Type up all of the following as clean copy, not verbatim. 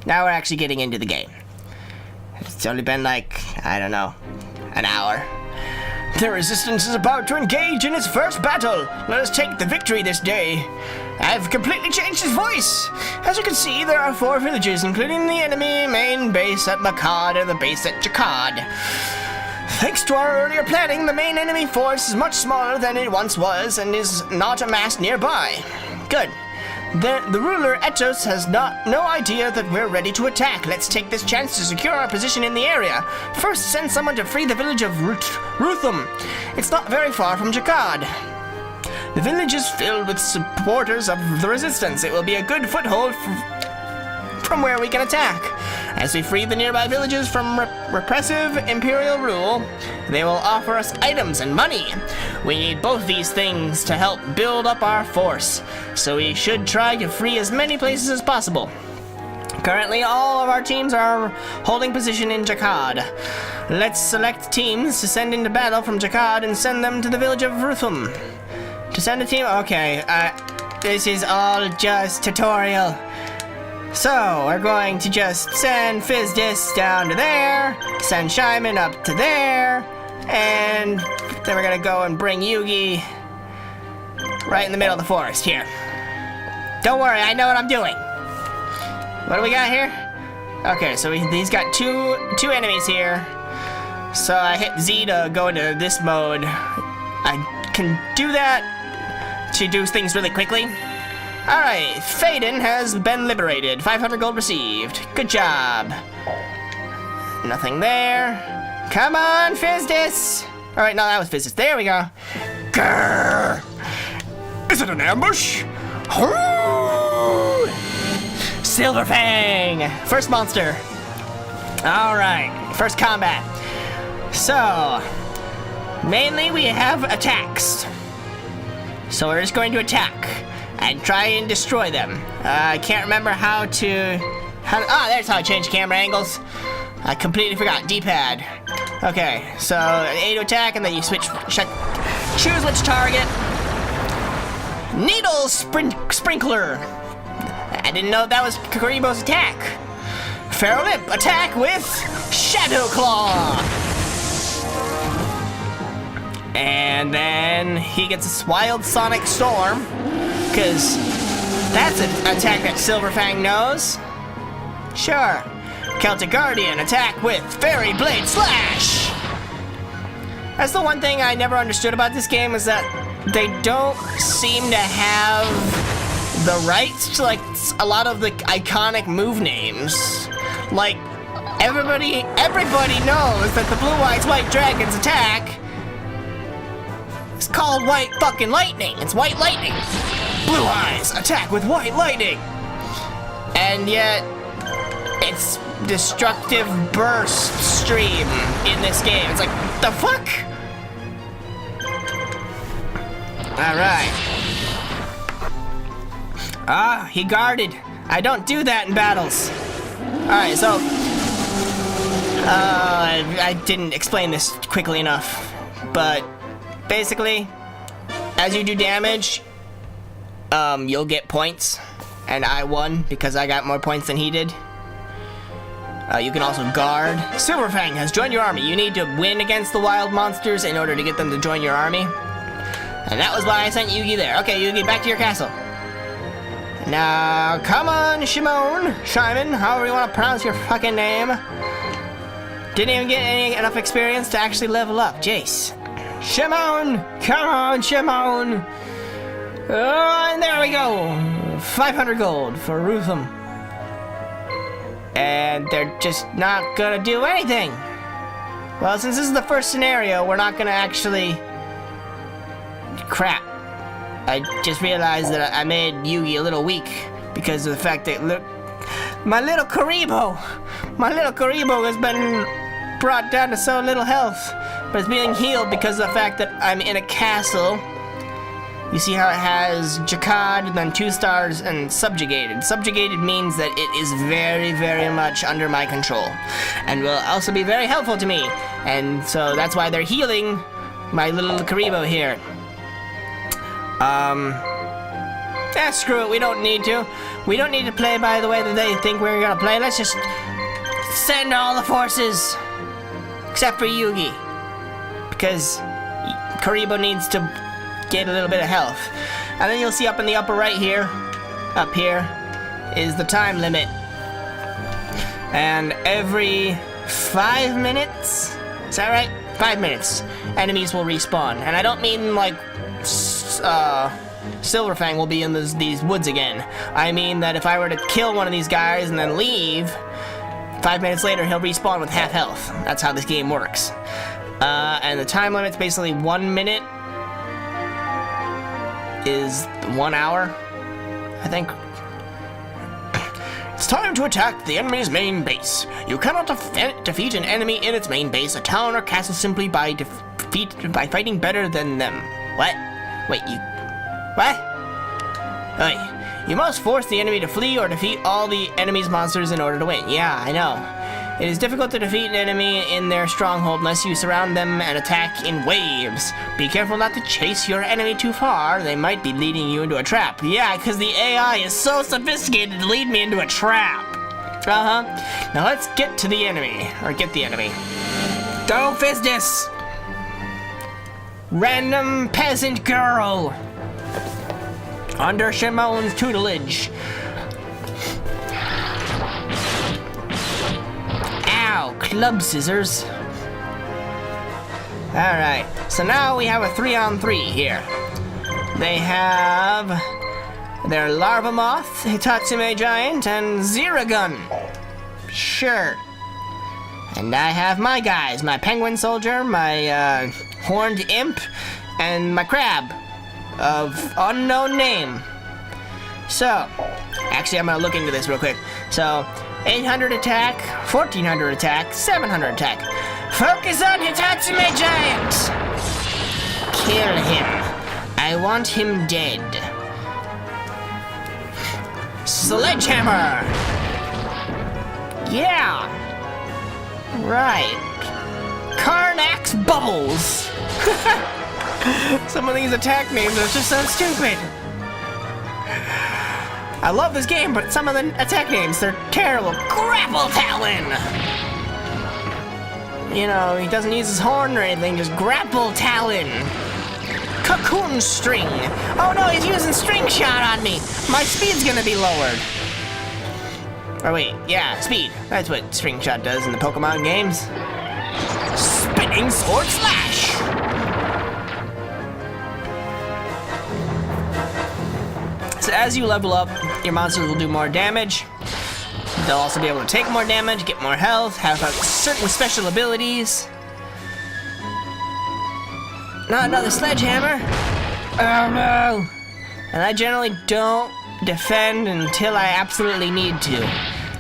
Now we're actually getting into the game. It's only been like, I don't know, an hour. The resistance is about to engage in its first battle. Let us take the victory this day. I've completely changed his voice. As you can see, there are 4 villages, including the enemy main base at Makad and the base at Jakad. Thanks to our earlier planning, the main enemy force is much smaller than it once was and is not amassed nearby. Good. The ruler, Etos, has no idea that we're ready to attack. Let's take this chance to secure our position in the area. First, send someone to free the village of Ruthum. It's not very far from Jakad. The village is filled with supporters of the resistance. It will be a good foothold from where we can attack. As we free the nearby villages from repressive imperial rule, they will offer us items and money. We need both these things to help build up our force, so we should try to free as many places as possible. Currently, all of our teams are holding position in Jakad. Let's select teams to send into battle from Jakad and send them to the village of Ruthum. To send a team? Okay, this is all just tutorial. So, we're going to just send Fizdis down to there, send Shyman up to there, and then we're gonna go and bring Yugi right in the middle of the forest here. Don't worry, I know what I'm doing. What do we got here? Okay, so he's got two enemies here. So I hit Z to go into this mode. I can do that to do things really quickly. Alright, Phaedon has been liberated. 500 gold received. Good job. Nothing there. Come on, Fizdis! Alright, no, that was Fizdis. There we go. Grrr! Is it an ambush? Silverfang! First monster. Alright, first combat. So, mainly we have attacks. So we're just going to attack and try and destroy them. I can't remember how to... there's how I change camera angles. I completely forgot. D-pad. Okay, so A to attack, and then you choose which target. Needle Sprinkler. I didn't know that was Karibo's attack. Feral Lip, attack with Shadow Claw. And then he gets a Wild Sonic Storm, because that's an attack that Silverfang knows. Sure. Celtic Guardian, attack with Fairy Blade Slash. That's the one thing I never understood about this game, is that they don't seem to have the rights to, like, a lot of the iconic move names. Like, everybody knows that the Blue Eyes White Dragon's attack is called White fucking Lightning. It's White Lightning. Blue Eyes, attack with White Lightning. And yet, it's Destructive Burst Stream in this game. It's like, the fuck? Alright. He guarded. I don't do that in battles. Alright, so... I didn't explain this quickly enough. But, basically, as you do damage, you'll get points. And I won because I got more points than he did. You can also guard. Silverfang has joined your army. You need to win against the wild monsters in order to get them to join your army. And that was why I sent Yugi there. Okay, Yugi, back to your castle. Now, come on, Shimon, however you want to pronounce your fucking name. Didn't even get enough experience to actually level up. Jace. Shimon! Come on, Shimon! Oh, and there we go! 500 gold for Ruthum. And they're just not gonna do anything. Well, since this is the first scenario, we're not gonna actually... Crap. I just realized that I made Yugi a little weak because of the fact that, look, my little Karibo has been brought down to so little health, but it's being healed because of the fact that I'm in a castle. You see how it has Jakad, and then 2 stars, and Subjugated. Subjugated means that it is very, very much under my control, and will also be very helpful to me. And so that's why they're healing my little Karibo here. Screw it, we don't need to. We don't need to play by the way that they think we're gonna play. Let's just send all the forces. Except for Yugi. Because Karibo needs to get a little bit of health. And then you'll see up in the upper right here, up here, is the time limit. And every 5 minutes, is that right? 5 minutes, enemies will respawn. And I don't mean like Silverfang will be in these woods again. I mean that if I were to kill one of these guys and then leave, 5 minutes later he'll respawn with half health. That's how this game works. And the time limit's basically 1 minute is 1 hour, I think. It's time to attack the enemy's main base. You cannot defeat an enemy in its main base, a town or castle, simply by fighting better than them. What? Wait, you... What? Wait, you must force the enemy to flee or defeat all the enemy's monsters in order to win. Yeah, I know. It is difficult to defeat an enemy in their stronghold unless you surround them and attack in waves. Be careful not to chase your enemy too far. They might be leading you into a trap. Yeah, because the AI is so sophisticated to lead me into a trap. Uh-huh. Now let's get to the enemy. Or get the enemy. Go Fistus! Random peasant girl! Under Shimon's tutelage. Ow, club scissors. Alright, so now we have a 3-on-3 here. They have their Larva Moth, Hitatsime Giant, and Ziragun. Sure. And I have my guys, my Penguin Soldier, my Horned Imp, and my Crab of unknown name. So, actually I'm gonna look into this real quick. So, 800 attack, 1400 attack, 700 attack. Focus on Hitatsime Giant! Kill him. I want him dead. Sledgehammer! Yeah! Right. Karnax Bubbles! Some of these attack names are just so stupid. I love this game, but some of the attack names, they're terrible. Grapple Talon! You know, he doesn't use his horn or anything, just Grapple Talon. Cocoon String. Oh no, he's using String Shot on me. My speed's gonna be lowered. Or wait, yeah, speed. That's what String Shot does in the Pokemon games. Spinning Sword Slash! So as you level up, your monsters will do more damage. They'll also be able to take more damage, get more health, have certain special abilities. Not another Sledgehammer. Oh no! And I generally don't defend until I absolutely need to.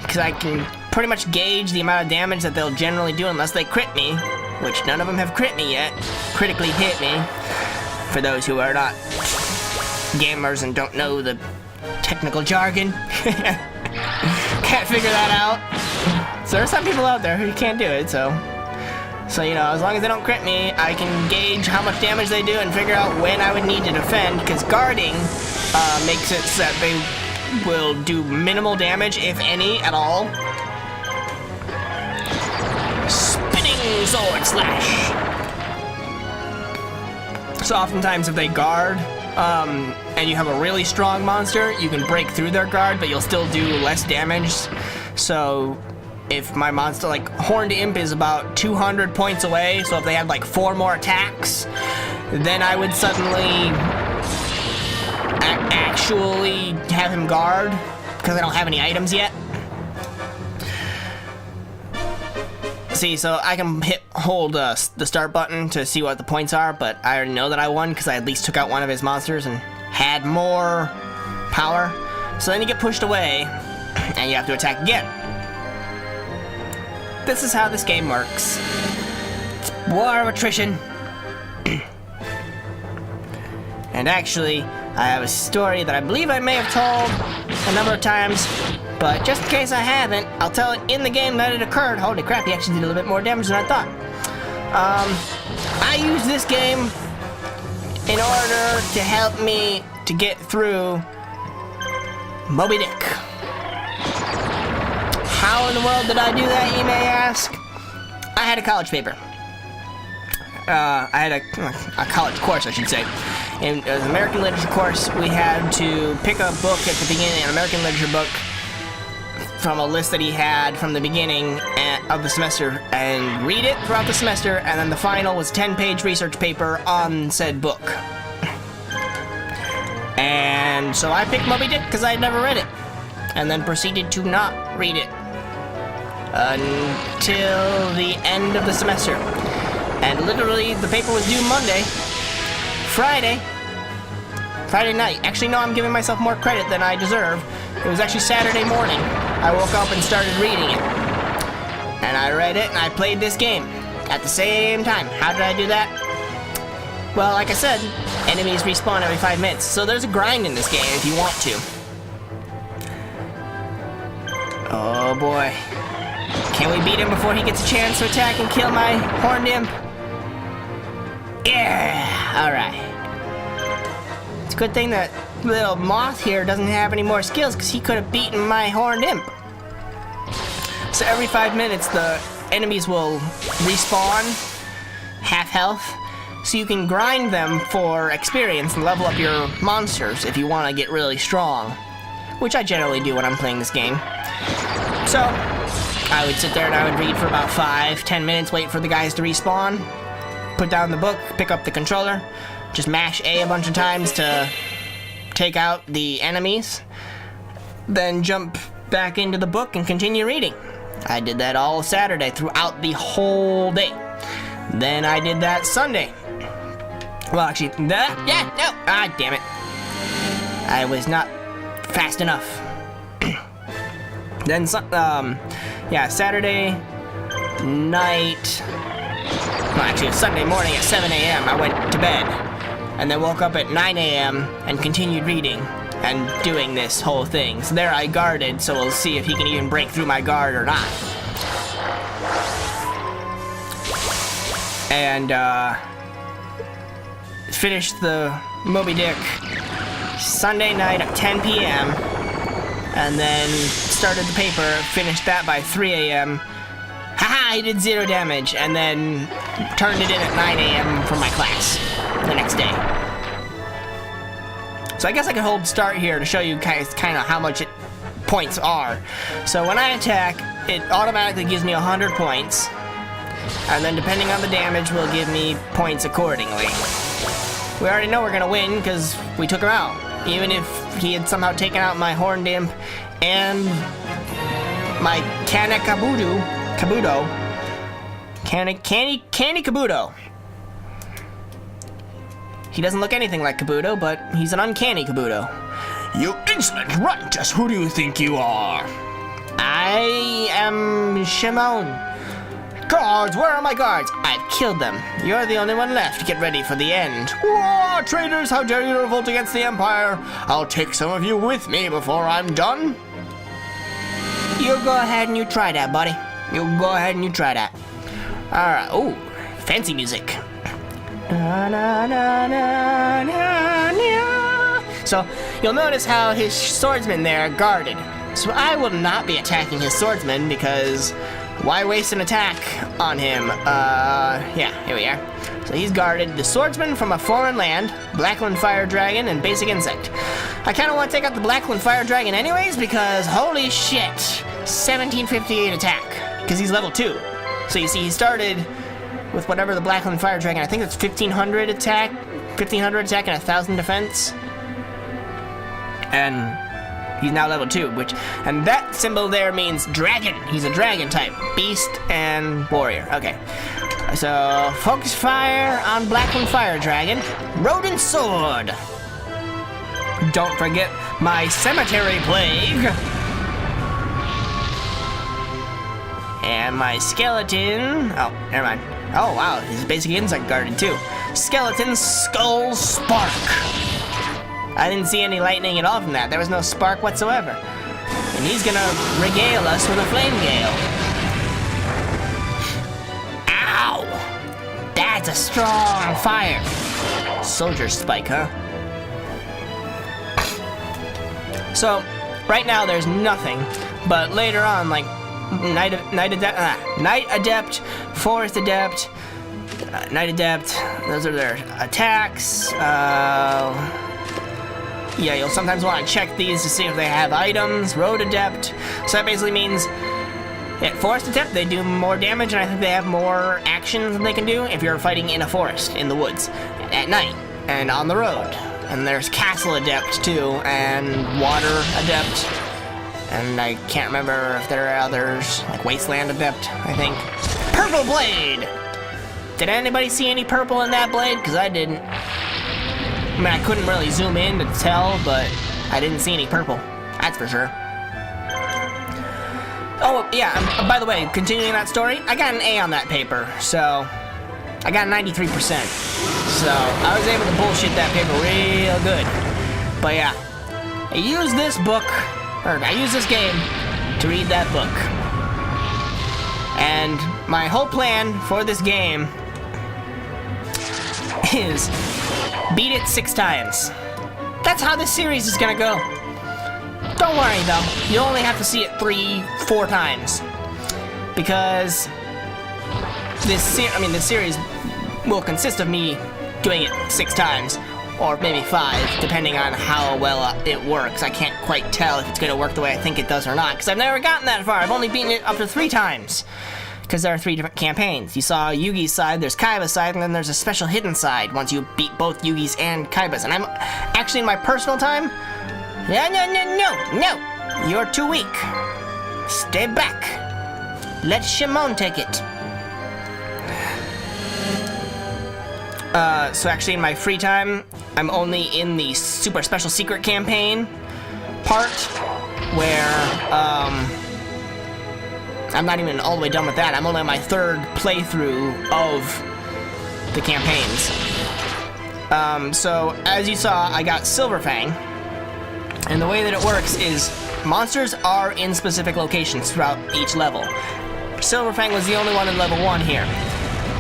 Because I can pretty much gauge the amount of damage that they'll generally do unless they crit me. Which none of them have crit me yet. Critically hit me. For those who are not gamers and don't know the technical jargon. Can't figure that out. So there are some people out there who can't do it, so you know, as long as they don't crit me, I can gauge how much damage they do and figure out when I would need to defend, because guarding makes it so that they will do minimal damage, if any, at all. Spinning Sword Slash! So oftentimes if they guard, and you have a really strong monster, you can break through their guard, but you'll still do less damage. So if my monster, like Horned Imp is about 200 points away, so if they had like 4 more attacks, then I would suddenly actually have him guard, because I don't have any items yet. See, so I can hold the start button to see what the points are, but I already know that I won because I at least took out one of his monsters and had more power. So then you get pushed away, and you have to attack again. This is how this game works. It's war of attrition. And actually, I have a story that I believe I may have told a number of times, but just in case I haven't, I'll tell it in the game that it occurred. Holy crap, he actually did a little bit more damage than I thought. I used this game in order to help me to get through Moby Dick. How in the world did I do that, you may ask? I had a college paper. I had a college course, I should say. In an American literature course, we had to pick a book at the beginning, an American literature book, from a list that he had from the beginning of the semester, and read it throughout the semester, and then the final was a 10-page research paper on said book. And so I picked Moby Dick because I had never read it, and then proceeded to not read it until the end of the semester. And literally, the paper was due Monday. Friday night. Actually, no, I'm giving myself more credit than I deserve. It was actually Saturday morning. I woke up and started reading it. And I read it, and I played this game at the same time. How did I do that? Well, like I said, enemies respawn every 5 minutes. So there's a grind in this game if you want to. Oh boy. Can we beat him before he gets a chance to attack and kill my horned imp? Yeah! Alright. It's a good thing that little moth here doesn't have any more skills, because he could have beaten my horned imp. So every 5 minutes the enemies will respawn, half health, so you can grind them for experience and level up your monsters if you want to get really strong. Which I generally do when I'm playing this game. So, I would sit there and I would read for about 5-10 minutes, wait for the guys to respawn, put down the book, pick up the controller, just mash A a bunch of times to take out the enemies, then jump back into the book and continue reading. I did that all Saturday throughout the whole day. Then I did that Sunday. Well, actually, damn it. I was not fast enough. Then, Saturday night, well, actually, Sunday morning at 7 a.m. I went to bed, and then woke up at 9 a.m. and continued reading and doing this whole thing. So there I guarded, so we'll see if he can even break through my guard or not. And, finished the Moby Dick Sunday night at 10 p.m. and then started the paper, finished that by 3 a.m. Haha, I did 0 damage, and then turned it in at 9 a.m. for my class the next day. So I guess I could hold start here to show you kind of how much points are. So when I attack, it automatically gives me 100 points, and then depending on the damage will give me points accordingly. We already know we're gonna win because we took him out. Even if he had somehow taken out my horned imp and my Canny Kabuto. He doesn't look anything like Kabuto, but he's an uncanny Kabuto. You insolent runt! Just who do you think you are? I am Shimon. Guards, where are my guards? I've killed them. You're the only one left. Get ready for the end. Whoa, traitors, how dare you revolt against the Empire? I'll take some of you with me before I'm done. You go ahead and you try that, buddy. You go ahead and you try that. Alright, ooh, fancy music. So, you'll notice how his swordsmen there are guarded. So I will not be attacking his swordsman because why waste an attack on him? Here we are. So he's guarded the swordsman from a foreign land, Blackland Fire Dragon, and Basic Insect. I kind of want to take out the Blackland Fire Dragon anyways because holy shit, 1758 attack, because he's level 2. So you see he started with whatever the Blackland Fire Dragon, I think it's 1500 attack and 1000 defense. And he's now level 2, and that symbol there means dragon. He's a dragon type, beast and warrior. Okay, so focus fire on Blackland Fire Dragon, rodent sword. Don't forget my cemetery plague and my skeleton. Oh, never mind. Oh wow, his basic insect guarded too. Skeleton skull spark. I didn't see any lightning at all from that. There was no spark whatsoever. And he's gonna regale us with a flame gale. Ow! That's a strong fire. Soldier spike, huh? So, right now there's nothing, but later on, like Night Adept, Forest Adept, Night Adept, those are their attacks. Yeah, you'll sometimes want to check these to see if they have items. Road Adept, so that basically means Forest Adept, they do more damage, and I think they have more actions than they can do if you're fighting in a forest, in the woods, at night, and on the road. And there's Castle Adept, too, and Water Adept, and I can't remember if there are others, like Wasteland Adept, I think. Purple Blade! Did anybody see any purple in that blade? Because I didn't. I mean, I couldn't really zoom in to tell, but I didn't see any purple. That's for sure. Oh, yeah, by the way, continuing that story, I got an A on that paper, so I got 93%. So I was able to bullshit that paper real good. But yeah, I used this book, or I used this game to read that book. And my whole plan for this game is beat it 6 times. That's how this series is gonna go. Don't worry though, you only have to see it 3-4 times. Because this series will consist of me doing it 6 times, or maybe 5, depending on how well it works. I can't quite tell if it's gonna work the way I think it does or not, because I've never gotten that far. I've only beaten it up to 3 times. Because there are 3 different campaigns. You saw Yugi's side, there's Kaiba's side, and then there's a special hidden side once you beat both Yugi's and Kaiba's. And I'm actually, in my personal time, no, you're too weak. Stay back. Let Shimon take it. So actually in my free time, I'm only in the super special secret campaign part, where, I'm not even all the way done with that. I'm only on my 3rd playthrough of the campaigns. So, as you saw, I got Silver Fang. And the way that it works is monsters are in specific locations throughout each level. Silver Fang was the only one in level 1 here.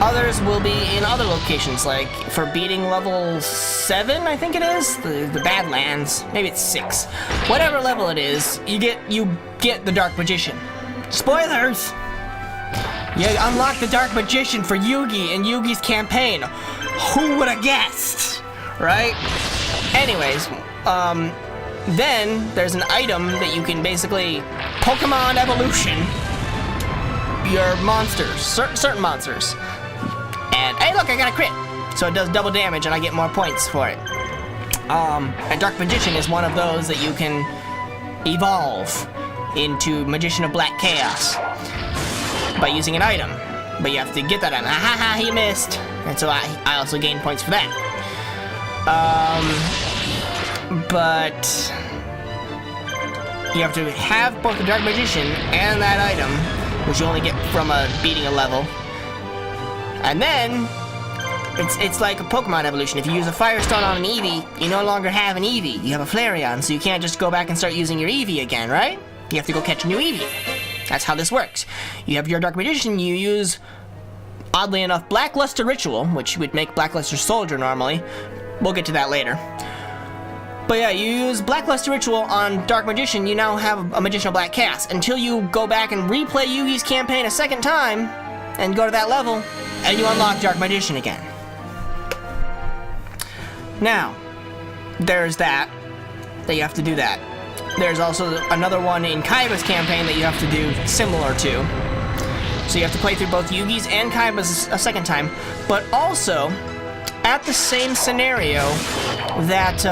Others will be in other locations, like for beating level 7, I think it is? The Badlands. Maybe it's 6. Whatever level it is, you get the Dark Magician. Spoilers! You unlock the Dark Magician for Yugi in Yugi's campaign. Who would have guessed? Right? Anyways, then there's an item that you can basically Pokemon evolution your monsters, certain monsters. And hey look, I got a crit! So it does double damage and I get more points for it. And Dark Magician is one of those that you can evolve into Magician of Black Chaos by using an item, but you have to get that item. Haha, he missed, and so I also gain points for that. But you have to have both the Dark Magician and that item, which you only get from beating a level. And then it's like a Pokemon evolution. If you use a Firestone on an Eevee, you no longer have an Eevee. You have a Flareon, so you can't just go back and start using your Eevee again, right? You have to go catch a new Eevee. That's how this works. You have your Dark Magician, you use, oddly enough, Blackluster Ritual, which would make Blackluster Soldier normally. We'll get to that later. But yeah, you use Blackluster Ritual on Dark Magician, you now have a Magician of Black Chaos, until you go back and replay Yugi's campaign a second time, and go to that level, and you unlock Dark Magician again. Now, there's that you have to do that. There's also another one in Kaiba's campaign that you have to do similar to. So you have to play through both Yugi's and Kaiba's a second time, but also, at the same scenario that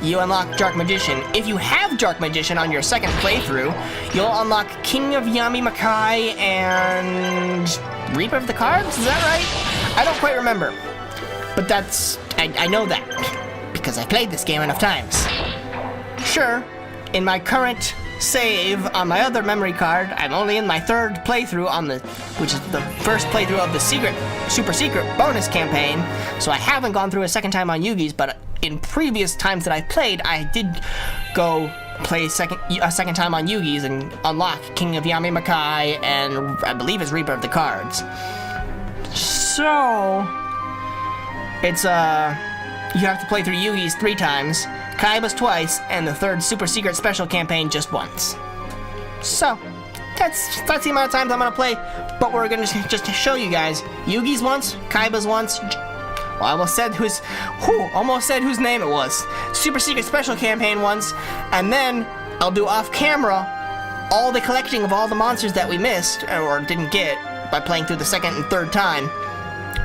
you unlock Dark Magician, if you have Dark Magician on your second playthrough, you'll unlock King of Yami Makai and Reaper of the Cards? Is that right? I don't quite remember. But that's... I know that, because I played this game enough times. Sure, in my current save on my other memory card, I'm only in my 3rd playthrough on which is the first playthrough of the super secret bonus campaign, so I haven't gone through a second time on Yugi's, but in previous times that I played, I did go play a second time on Yugi's and unlock King of Yami Makai and I believe it's Reaper of the Cards. So, it's you have to play through Yugi's 3 times, Kaiba's twice, and the third super secret special campaign just once. So, that's the amount of times I'm gonna play, but we're gonna just show you guys. Yugi's once, Kaiba's once, well, I almost said whose name it was. Super secret special campaign once, and then I'll do off camera all the collecting of all the monsters that we missed, or didn't get, by playing through the second and third time,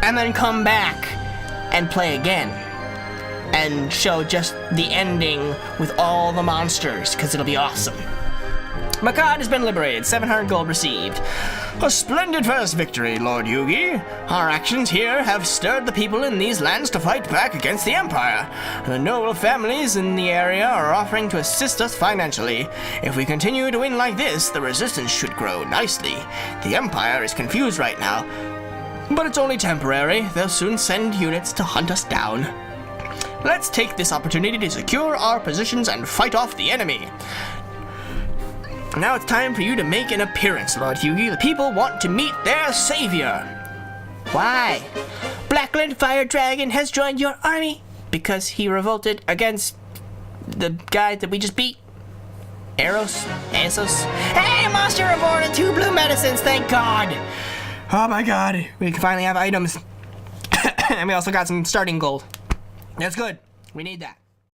and then come back and play again, and show just the ending with all the monsters, because it'll be awesome. Makad has been liberated, 700 gold received. A splendid first victory, Lord Yugi. Our actions here have stirred the people in these lands to fight back against the Empire. The noble families in the area are offering to assist us financially. If we continue to win like this, the resistance should grow nicely. The Empire is confused right now, but it's only temporary. They'll soon send units to hunt us down. Let's take this opportunity to secure our positions and fight off the enemy. Now it's time for you to make an appearance, Lord Yugi. The people want to meet their savior. Why? Blackland Fire Dragon has joined your army because he revolted against the guy that we just beat. Eros? Hey, monster rewarded 2 blue medicines, thank God! Oh my God, we can finally have items. And we also got some starting gold. That's good. We need that.